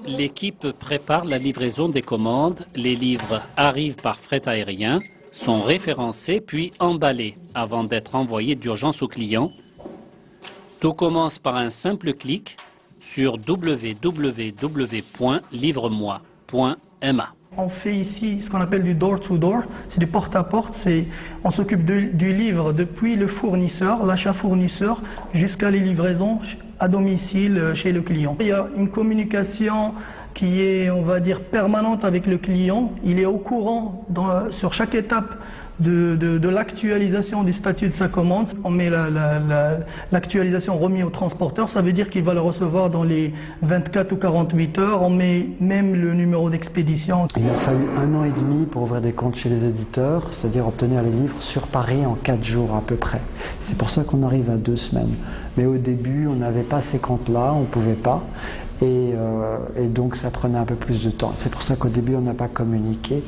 L'équipe prépare la livraison des commandes. Les livres arrivent par fret aérien, sont référencés puis emballés avant d'être envoyés d'urgence aux clients. Tout commence par un simple clic sur www.livremoi.ma. On fait ici ce qu'on appelle du door-to-door, c'est du porte-à-porte. On s'occupe du livre depuis le fournisseur, l'achat fournisseur, jusqu'à les livraisons à domicile chez le client. Il y a une communication qui est, on va dire, permanente avec le client. Il est au courant sur chaque étape de l'actualisation du statut de sa commande. On met l'actualisation remise au transporteur, ça veut dire qu'il va le recevoir dans les 24 ou 48 heures. On met même le numéro d'expédition. Il a fallu 1 an et demi pour ouvrir des comptes chez les éditeurs, c'est-à-dire obtenir les livres sur Paris en 4 jours à peu près. C'est pour ça qu'on arrive à 2 semaines. Mais au début, on n'avait pas ces comptes-là, on ne pouvait pas. Et donc ça prenait un peu plus de temps. C'est pour ça qu'au début on n'a pas communiqué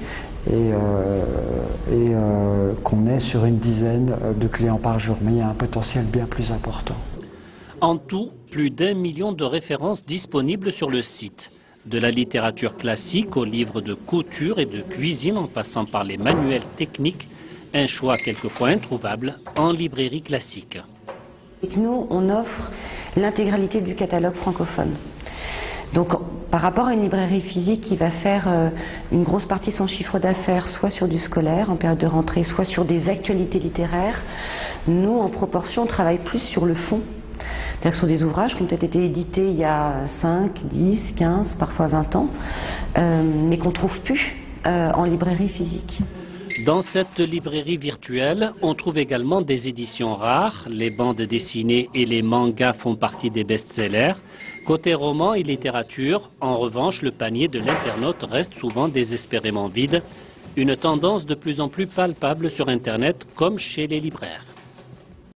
et qu'on est sur une dizaine de clients par jour. Mais il y a un potentiel bien plus important. En tout, plus d'1 million de références disponibles sur le site. De la littérature classique aux livres de couture et de cuisine en passant par les manuels techniques, un choix quelquefois introuvable en librairie classique. Nous, on offre l'intégralité du catalogue francophone. Donc par rapport à une librairie physique qui va faire une grosse partie de son chiffre d'affaires soit sur du scolaire en période de rentrée, soit sur des actualités littéraires, nous en proportion on travaille plus sur le fond. C'est-à-dire que ce sont des ouvrages qui ont peut-être été édités il y a 5, 10, 15, parfois 20 ans, mais qu'on ne trouve plus en librairie physique. Dans cette librairie virtuelle, on trouve également des éditions rares. Les bandes dessinées et les mangas font partie des best-sellers. Côté roman et littérature, en revanche, le panier de l'internaute reste souvent désespérément vide. Une tendance de plus en plus palpable sur Internet comme chez les libraires.